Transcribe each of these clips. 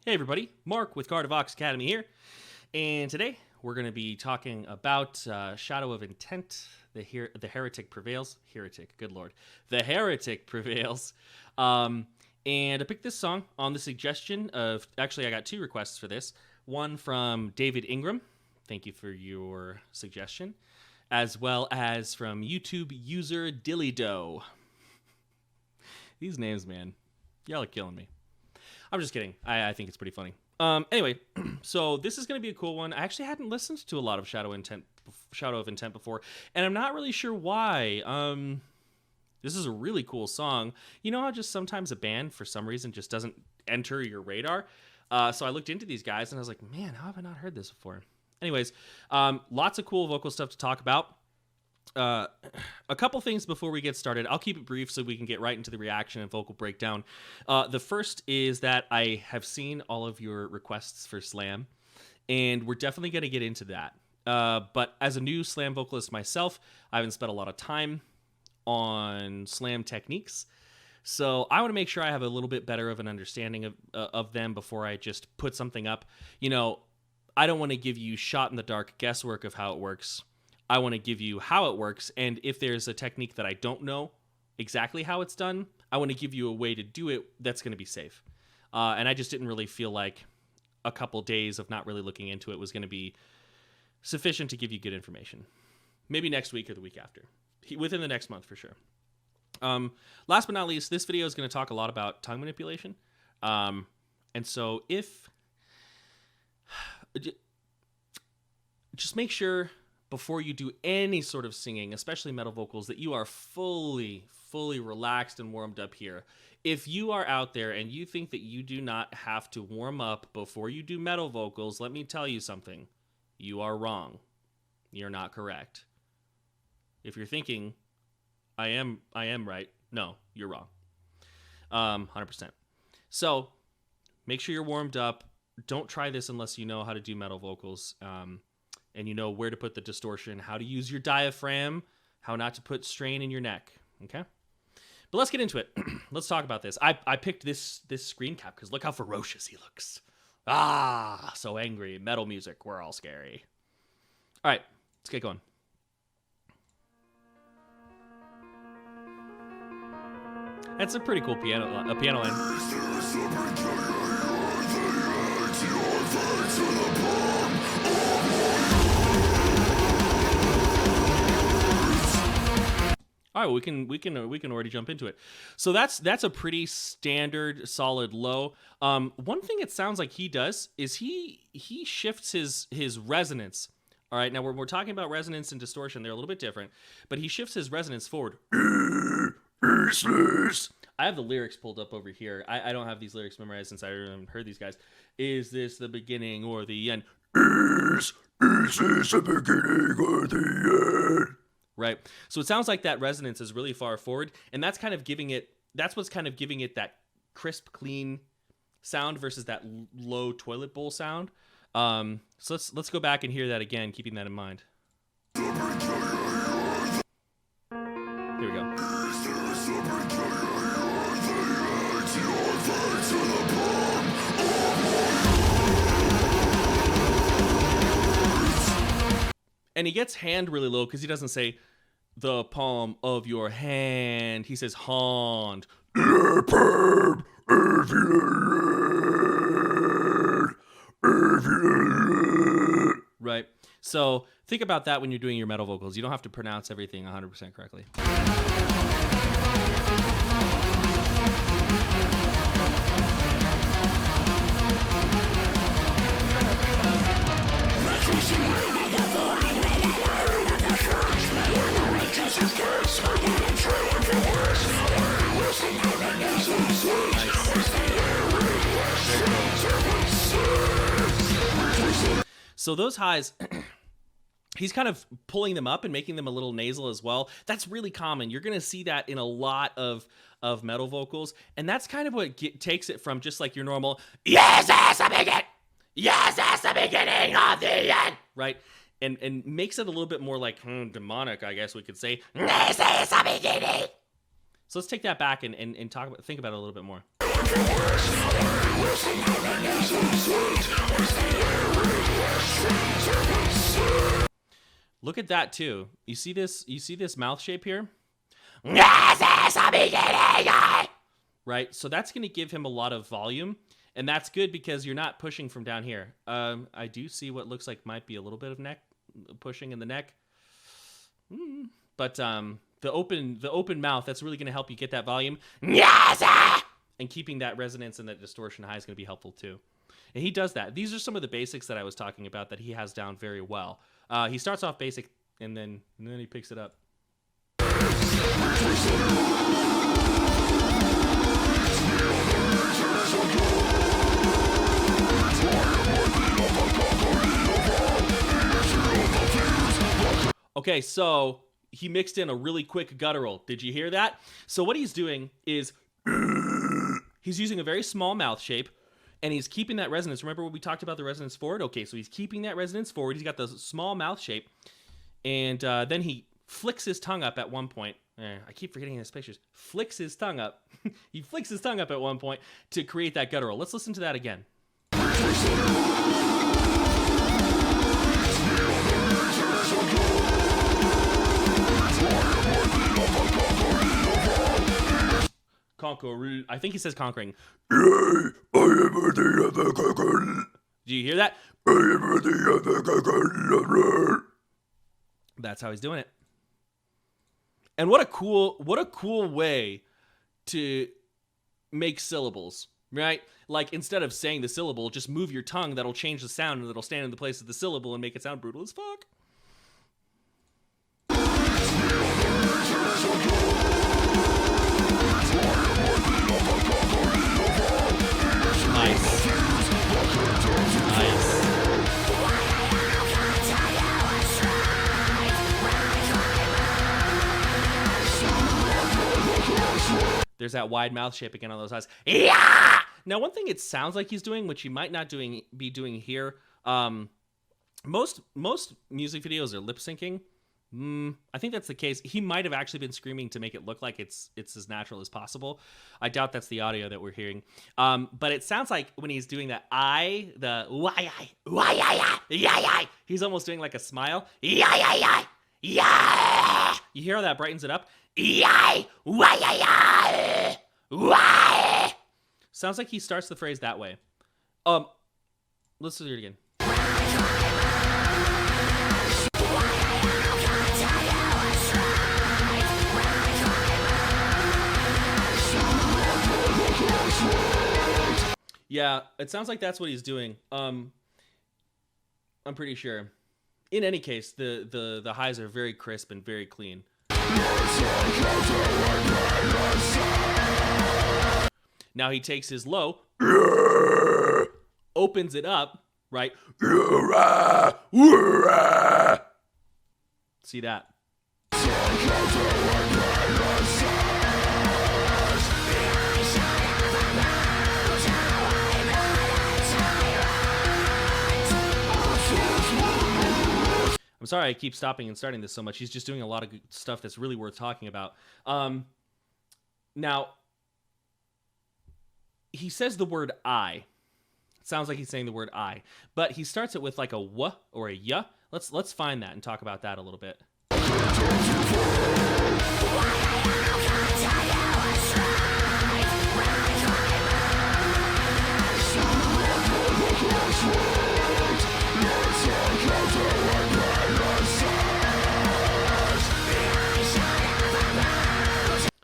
Hey everybody, Mark with Vox Academy here, and today we're going to be talking about Shadow of Intent, the Heretic Prevails. Heretic, good lord. The Heretic Prevails. And I picked this song on the suggestion of, actually I got two requests for this. One from David Ingram, thank you for your suggestion, as well as from YouTube user Dillydoe. These names, man, y'all are killing me. I'm just kidding. I think it's pretty funny. Anyway, so this is going to be a cool one. I actually hadn't listened to a lot of Shadow of Intent before, and I'm not really sure why. This is a really cool song. You know how just sometimes a band, for some reason, just doesn't enter your radar? So I looked into these guys, and I was like, man, how have I not heard this before? Anyways, lots of cool vocal stuff to talk about. A couple things before we get started. I'll keep it brief so we can get right into the reaction and vocal breakdown. The first is that I have seen all of your requests for Slam, and we're definitely going to get into that. But as a new Slam vocalist myself, I haven't spent a lot of time on Slam techniques, so I want to make sure I have a little bit better of an understanding of them before I just put something up. You know, I don't want to give you shot-in-the-dark guesswork of how it works. I want to give you how it works, and if there's a technique that I don't know exactly how it's done, I want to give you a way to do it that's going to be safe. And I just didn't really feel like a couple days of not really looking into it was going to be sufficient to give you good information. Maybe next week or the week after. Within the next month, for sure. Last but not least, this video is going to talk a lot about tongue manipulation. And so just make sure before you do any sort of singing, especially metal vocals, that you are fully relaxed and warmed up here. If you are out there and you think that you do not have to warm up before you do metal vocals, let me tell you something. You are wrong. You're not correct. If you're thinking, I am right, no, you're wrong. 100%. So make sure you're warmed up. Don't try this unless you know how to do metal vocals. And you know where to put the distortion, how to use your diaphragm, how not to put strain in your neck, okay? But let's get into it. Let's talk about this. I picked this screen cap because look how ferocious he looks. Ah, so angry. Metal music, we're all scary. All right, let's get going. That's a pretty cool piano line. All right, well, we can already jump into it. So that's a pretty standard solid low. One thing it sounds like he does is he shifts his resonance. All right, now we're talking about resonance and distortion. They're a little bit different, but he shifts his resonance forward. I have the lyrics pulled up over here. I don't have these lyrics memorized since I haven't heard these guys. Is this the beginning or the end? Is this the beginning or the end? Right. So it sounds like that resonance is really far forward, and that's what's kind of giving it that crisp, clean sound versus that low toilet bowl sound. So let's go back and hear that again, keeping that in mind. Here we go. And he gets hand really low because he doesn't say the palm of your hand. He says hand. Right. So think about that when you're doing your metal vocals. You don't have to pronounce everything 100% correctly. So those highs, he's kind of pulling them up and making them a little nasal as well. That's really common. You're going to see that in a lot of metal vocals, and that's kind of what takes it from just like your normal, yes, that's the beginning, yes, that's the beginning of the end, right? And makes it a little bit more like demonic, I guess we could say. This is the beginning. So let's take that back and think about it a little bit more. Look at that too. You see this? You see this mouth shape here? Right? So that's going to give him a lot of volume, and that's good because you're not pushing from down here. I do see what looks like might be a little bit of neck pushing in the neck. But the open mouth, that's really going to help you get that volume. And keeping that resonance and that distortion high is going to be helpful too. And he does that. These are some of the basics that I was talking about that he has down very well. He starts off basic, and then he picks it up. Okay, so he mixed in a really quick guttural. Did you hear that? So what he's doing is he's using a very small mouth shape, and he's keeping that resonance. Remember when we talked about the resonance forward? Okay, so he's keeping that resonance forward. He's got the small mouth shape, and then he flicks his tongue up at one point. I keep forgetting his pictures. Flicks his tongue up. He flicks his tongue up at one point to create that guttural. Let's listen to that again. I think he says conquering. Do you hear that? That's how he's doing it. And what a cool way to make syllables, right? Like instead of saying the syllable, just move your tongue. That'll change the sound and it'll stand in the place of the syllable and make it sound brutal as fuck. Nice. Nice. There's that wide mouth shape again on those eyes. Yeah! Now, one thing it sounds like he's doing, which he might not be doing here, most music videos are lip syncing. I think that's the case. He might have actually been screaming to make it look like it's as natural as possible. I doubt that's the audio that we're hearing. But it sounds like when he's doing that he's almost doing like a smile. You hear how that brightens it up? Sounds like he starts the phrase that way. Let's do it again. Yeah, it sounds like that's what he's doing. I'm pretty sure. In any case, the highs are very crisp and very clean. Now he takes his low, opens it up, right? See that? I'm sorry I keep stopping and starting this so much. He's just doing a lot of good stuff that's really worth talking about. Now, he says the word I. It sounds like he's saying the word I. But he starts it with like a w or a y. Let's find that and talk about that a little bit.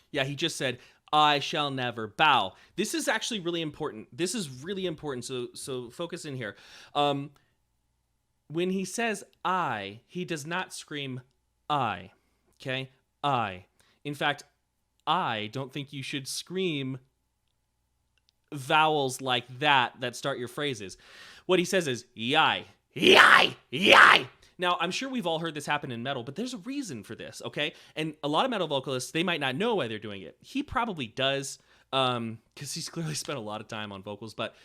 Yeah, he just said, I shall never bow. This is actually really important. This is really important, so focus in here. When he says I, he does not scream I, okay? I. In fact, I don't think you should scream vowels like that start your phrases. What he says is, yai, yai, yai. Now, I'm sure we've all heard this happen in metal, but there's a reason for this, okay? And a lot of metal vocalists, they might not know why they're doing it. He probably does, because he's clearly spent a lot of time on vocals, but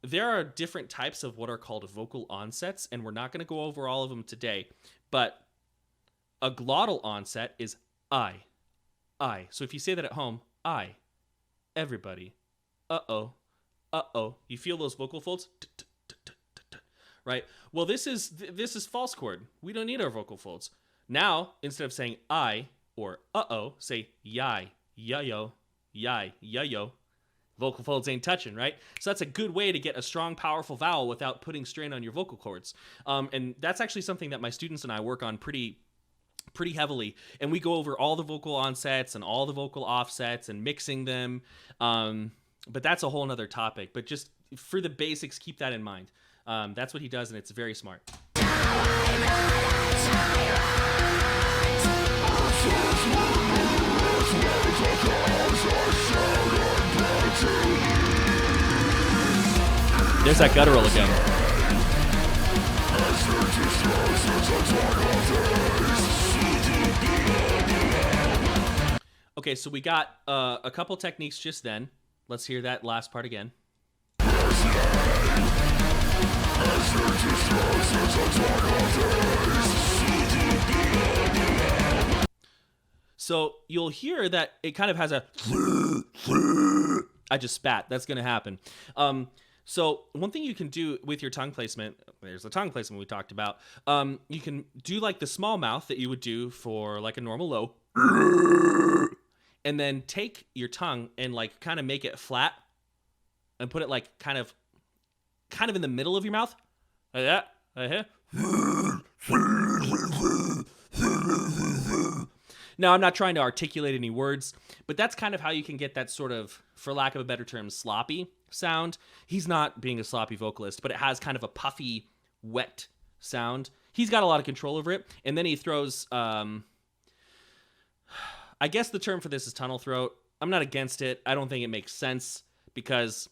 there are different types of what are called vocal onsets, and we're not going to go over all of them today, but a glottal onset is I. So if you say that at home, I, everybody, uh-oh, you feel those vocal folds? right? Well, this is false chord. We don't need our vocal folds. Now, instead of saying I or uh-oh, say yai, ya-yo, yai, ya-yo. Vocal folds ain't touching, right? So that's a good way to get a strong, powerful vowel without putting strain on your vocal cords. And that's actually something that my students and I work on pretty heavily. And we go over all the vocal onsets and all the vocal offsets and mixing them. But that's a whole nother topic. But just for the basics, keep that in mind. That's what he does, and it's very smart. There's that guttural again. Okay, so we got a couple techniques just then. Let's hear that last part again. So you'll hear that it kind of has a... I just spat. That's going to happen. So one thing you can do with your tongue placement, there's the tongue placement we talked about. You can do like the small mouth that you would do for like a normal low. And then take your tongue and like kind of make it flat and put it like kind of in the middle of your mouth. Like that. Now, I'm not trying to articulate any words, but that's kind of how you can get that sort of, for lack of a better term, sloppy sound. He's not being a sloppy vocalist, but it has kind of a puffy, wet sound. He's got a lot of control over it. And then he throws, I guess the term for this is tunnel throat. I'm not against it. I don't think it makes sense because,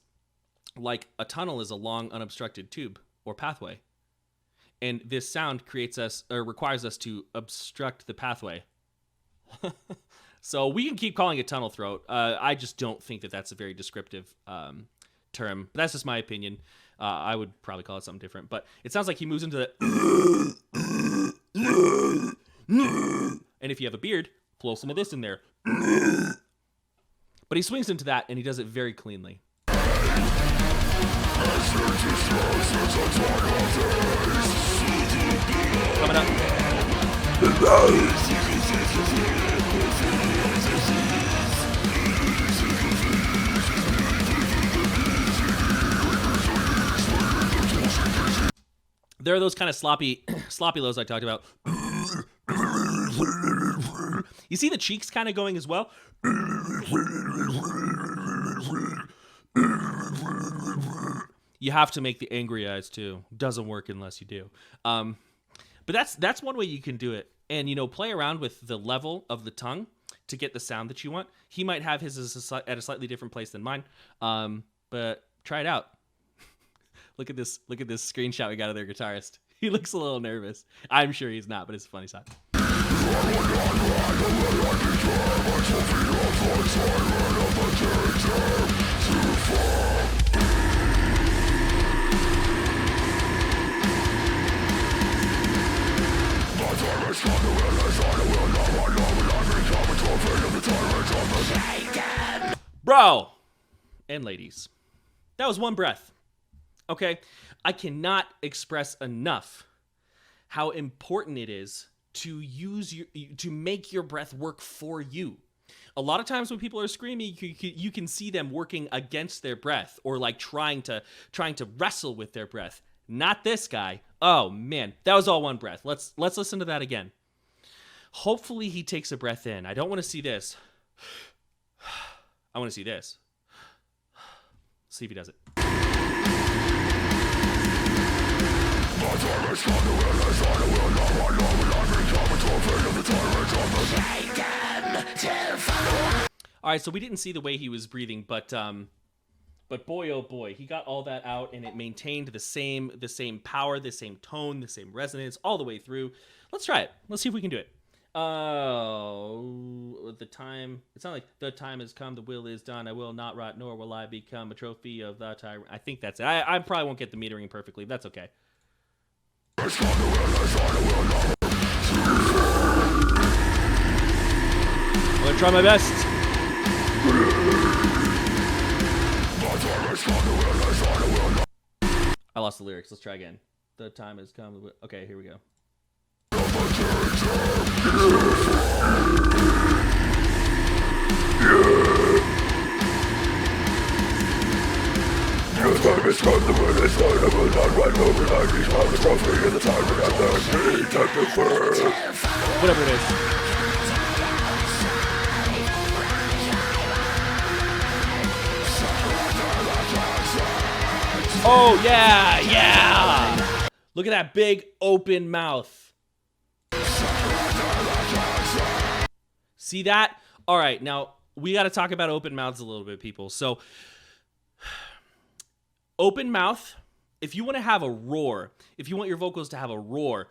like, a tunnel is a long, unobstructed tube or pathway. And this sound requires us to obstruct the pathway. So we can keep calling it tunnel throat. I just don't think that that's a very descriptive term. But that's just my opinion. I would probably call it something different. But it sounds like he moves into the... And if you have a beard, blow some of this in there. But he swings into that, and he does it very cleanly. Coming up. There are those kind of sloppy lows I talked about. You see the cheeks kind of going as well? You have to make the angry eyes too. Doesn't work unless you do. But that's one way you can do it. And, play around with the level of the tongue to get the sound that you want. He might have his at a slightly different place than mine. But try it out. Look at this screenshot we got of their guitarist. He looks a little nervous. I'm sure he's not, but it's a funny shot. Bro and ladies, that was one breath. Okay, I cannot express enough how important it is to make your breath work for you. A lot of times when people are screaming, you can see them working against their breath or like trying to wrestle with their breath. Not this guy. Oh man, that was all one breath. Let's listen to that again. Hopefully he takes a breath in. I don't want to see this. I want to see this. See if he does it. All right, so we didn't see the way he was breathing, but boy, oh boy, he got all that out, and it maintained the same power, the same tone, the same resonance all the way through. Let's try it. Let's see if we can do it. It's not like the time has come, the will is done. I will not rot, nor will I become a trophy of the tyrant. I think that's it. I probably won't get the metering perfectly. That's okay. I'm gonna try my best. I lost the lyrics. Let's try again. The time has come. Okay, here we go. Whatever it is. Oh, yeah, yeah. Look at that big open mouth. See that? All right, now we got to talk about open mouths a little bit, people. So, open mouth, if you want to have a roar, if you want your vocals to have a roar,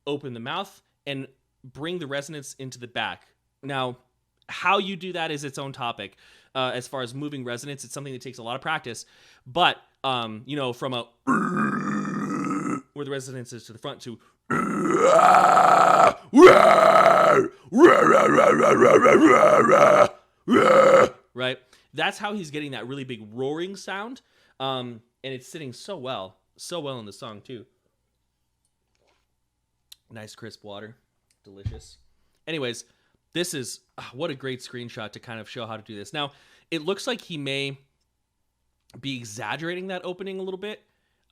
open the mouth and bring the resonance into the back. Now, how you do that is its own topic. As far as moving resonance, it's something that takes a lot of practice. But, you know, from a where the resonance is to the front to right? That's how he's getting that really big roaring sound. And it's sitting so well in the song too. Nice crisp water. Delicious. Anyways, this is what a great screenshot to kind of show how to do this. Now, it looks like he may be exaggerating that opening a little bit.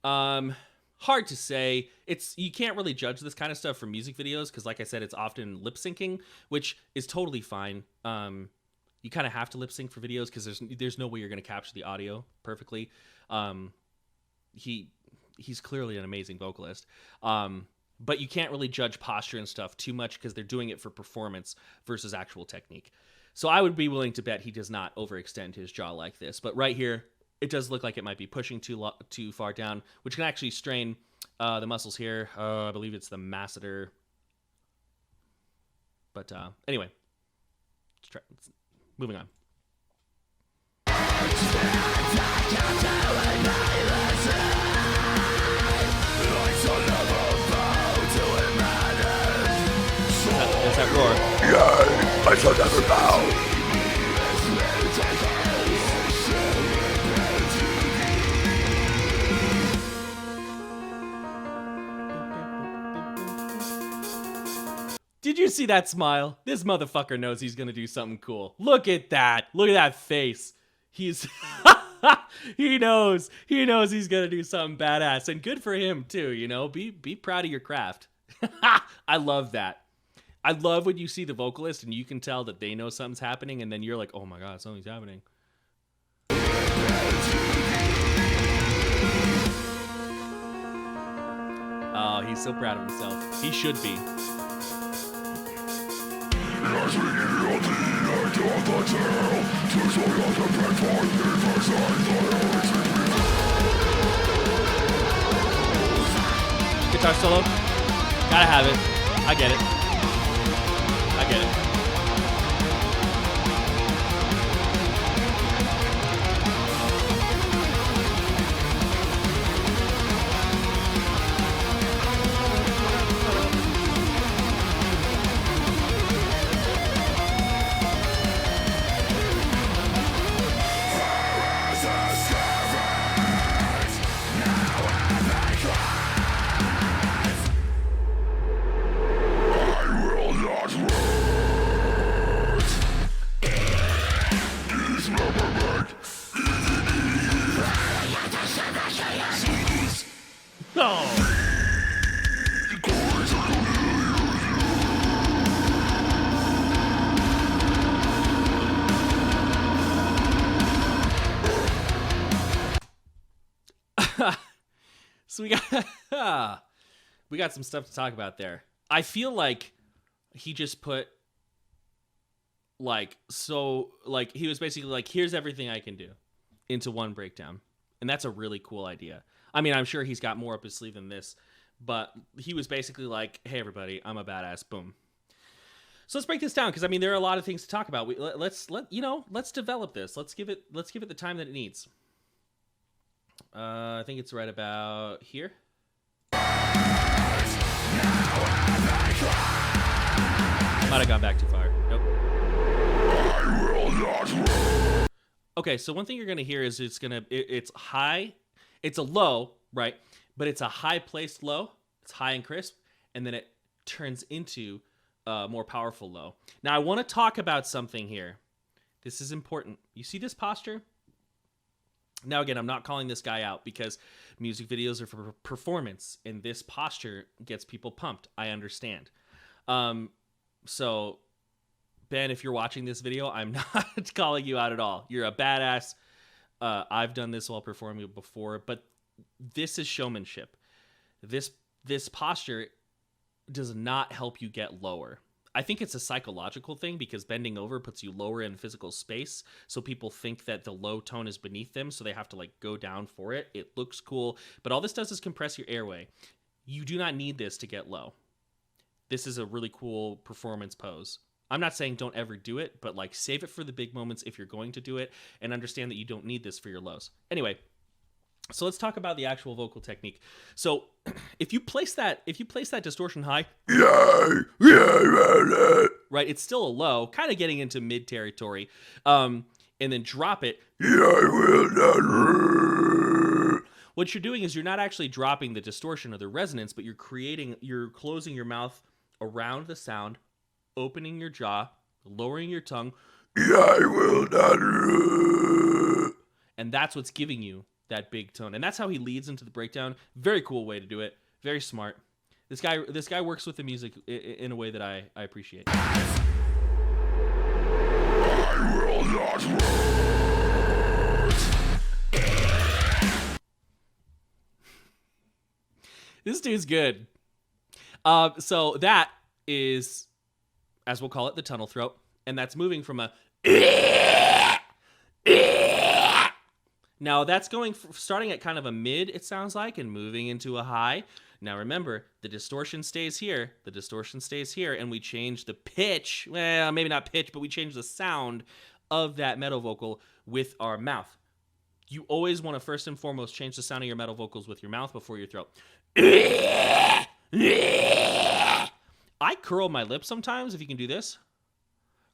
Hard to say. You can't really judge this kind of stuff from music videos because, like I said, it's often lip syncing, which is totally fine. You kind of have to lip sync for videos because there's no way you're going to capture the audio perfectly. He's clearly an amazing vocalist. But you can't really judge posture and stuff too much because they're doing it for performance versus actual technique. So I would be willing to bet he does not overextend his jaw like this. But right here, it does look like it might be pushing too far down, which can actually strain the muscles here. I believe it's the masseter. But anyway, moving on. There's that roar. Yeah, I shall never bow. Did you see that smile? This motherfucker knows he's gonna do something cool. Look at that. Look at that face. He's he knows he's gonna do something badass, and good for him too. You know, be proud of your craft. I love that. I love when you see the vocalist and you can tell that they know something's happening, and then you're like, oh my god, something's happening. Oh, he's so proud of himself. He should be. Guitar solo. Gotta have it. I get it. I get it. So we got some stuff to talk about there. I feel like he just put he was basically like, here's everything I can do into one breakdown. And that's a really cool idea. I mean, I'm sure he's got more up his sleeve than this, but he was basically like, hey everybody, I'm a badass, boom. So let's break this down, because I mean there are a lot of things to talk about. Let's develop this. Let's give it the time that it needs. I think it's right about here. Might have gone back too far. Nope. Okay, so one thing you're gonna hear is it's high, it's a low, right? but it's a high-placed low. It's high and crisp, and then it turns into a more powerful low. Now, I want to talk about something here. This is important. You see this posture? Now, again, I'm not calling this guy out because music videos are for performance, and this posture gets people pumped. I understand. So, Ben, if you're watching this video, I'm not calling you out at all. You're a badass. I've done this while performing before, but this is showmanship. This posture does not help you get lower. I think it's a psychological thing because bending over puts you lower in physical space. So people think that the low tone is beneath them. So they have to like go down for it. It looks cool. But all this does is compress your airway. You do not need this to get low. This is a really cool performance pose. I'm not saying don't ever do it, but like save it for the big moments if you're going to do it and understand that you don't need this for your lows. Anyway, so let's talk about the actual vocal technique. So if you place that distortion high, right, it's still a low, kind of getting into mid territory, and then drop it. What you're doing is you're not actually dropping the distortion or the resonance, but you're closing your mouth around the sound, opening your jaw, lowering your tongue, and that's what's giving you that big tone. And that's how he leads into the breakdown. Very cool way to do it. Very smart. This guy works with the music in a way that I appreciate. I will not wait. This dude's good. So that is, as we'll call it, the tunnel throat. And that's moving from a... Now that's starting at kind of a mid, it sounds like, and moving into a high. Now remember, the distortion stays here, and we change the pitch, well, maybe not pitch, but we change the sound of that metal vocal with our mouth. You always want to first and foremost change the sound of your metal vocals with your mouth before your throat. I curl my lips sometimes, if you can do this,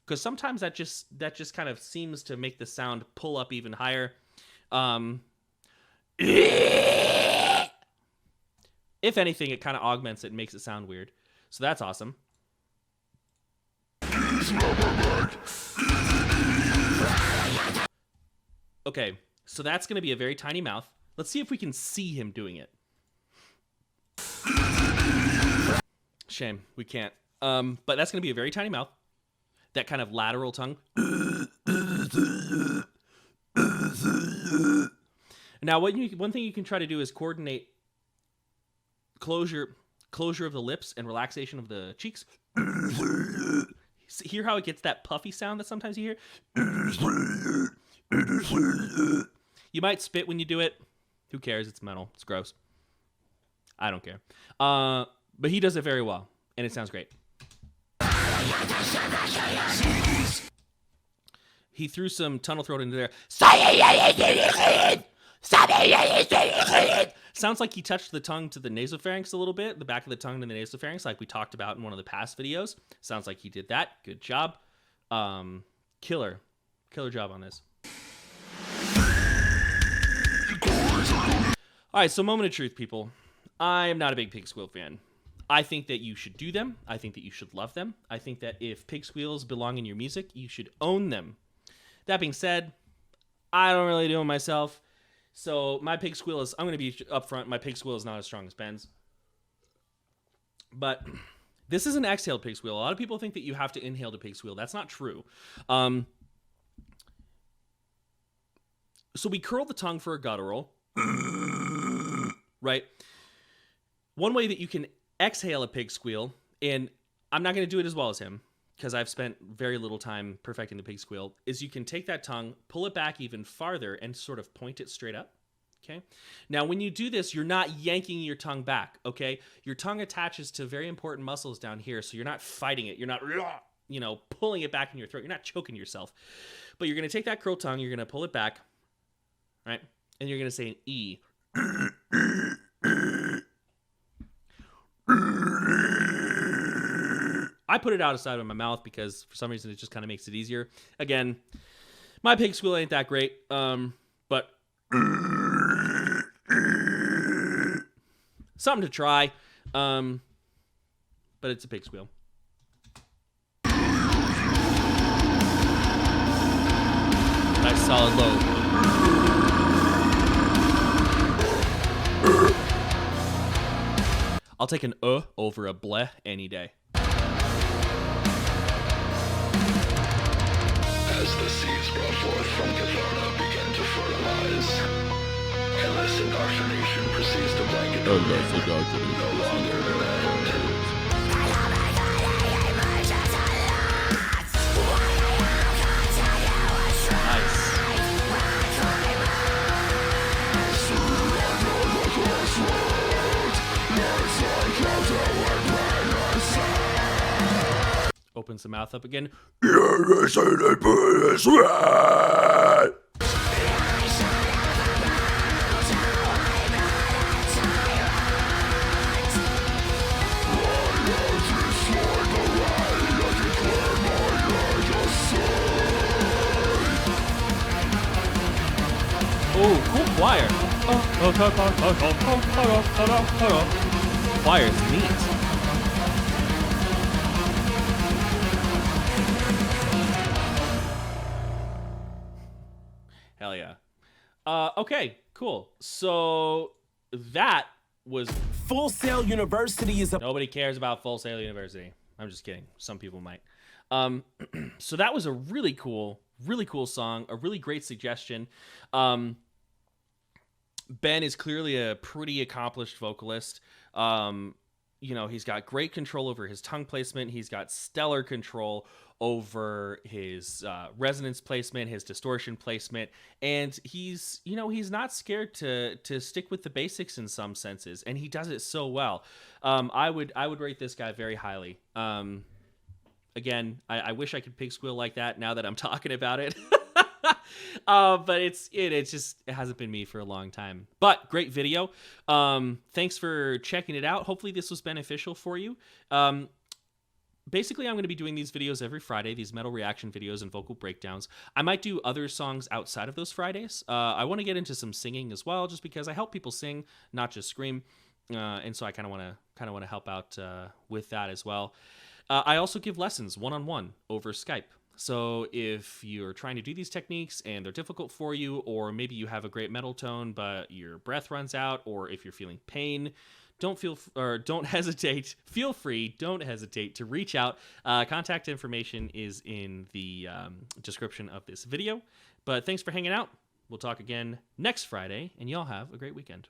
because sometimes that just kind of seems to make the sound pull up even higher. If anything, it kind of augments it and makes it sound weird. So that's awesome. Okay, so that's going to be a very tiny mouth. Let's see if we can see him doing it. Shame, we can't. But that's going to be a very tiny mouth. That kind of lateral tongue. Now, one thing you can try to do is coordinate closure of the lips and relaxation of the cheeks. Hear how it gets that puffy sound that sometimes you hear? You might spit when you do it. Who cares? It's metal. It's gross. I don't care. But he does it very well, and it sounds great. He threw some tunnel throat into there. Sounds like he touched the tongue to the nasopharynx a little bit, the back of the tongue to the nasopharynx, like we talked about in one of the past videos. Sounds like he did that. Good job. Killer job on this. All right, so moment of truth, people. I'm not a big pig squeal fan. I think that you should do them. I think that you should love them. I think that if pig squeals belong in your music, you should own them. That being said, I don't really do them myself. So my pig squeal is, I'm going to be upfront, my pig squeal is not as strong as Ben's. But this is an exhaled pig squeal. A lot of people think that you have to inhale to pig squeal. That's not true. So we curl the tongue for a guttural. Right? One way that you can exhale a pig squeal, and I'm not going to do it as well as him, because I've spent very little time perfecting the pig squeal, is you can take that tongue, pull it back even farther, and sort of point it straight up. Okay? Now, when you do this, you're not yanking your tongue back, okay? Your tongue attaches to very important muscles down here, so you're not fighting it. You're not, pulling it back in your throat. You're not choking yourself. But you're going to take that curled tongue, you're going to pull it back, right? And you're going to say an E. I put it outside of my mouth because for some reason it just kind of makes it easier. Again, my pig squeal ain't that great, but something to try. But it's a pig squeal. Nice solid low. I'll take an over a bleh any day. As the seeds brought forth from Duerr begin to fertilize, endless indoctrination proceeds to blanket the land, no longer land. Opens the mouth up again. Oh, cool choir. Choir's neat. Hell yeah. Okay, cool. So that was Full Sail University is a... Nobody cares about Full Sail University. I'm just kidding. Some people might. So that was a really cool song, a really great suggestion. Ben is clearly a pretty accomplished vocalist. You know, he's got great control over his tongue placement. He's got stellar control over his resonance placement, his distortion placement, and he's not scared to stick with the basics in some senses, and he does it so well. I would rate this guy very highly. Again, I wish I could pig squeal like that now that I'm talking about it. But it hasn't been me for a long time. But great video. Thanks for checking it out. Hopefully this was beneficial for you. Basically, I'm going to be doing these videos every Friday, these metal reaction videos and vocal breakdowns. I might do other songs outside of those Fridays. I want to get into some singing as well, just because I help people sing, not just scream. And so I kind of want to help out with that as well. I also give lessons one-on-one over Skype. So if you're trying to do these techniques and they're difficult for you, or maybe you have a great metal tone but your breath runs out, or if you're feeling pain, don't hesitate. Feel free. Don't hesitate to reach out. Contact information is in the description of this video. But thanks for hanging out. We'll talk again next Friday, and y'all have a great weekend.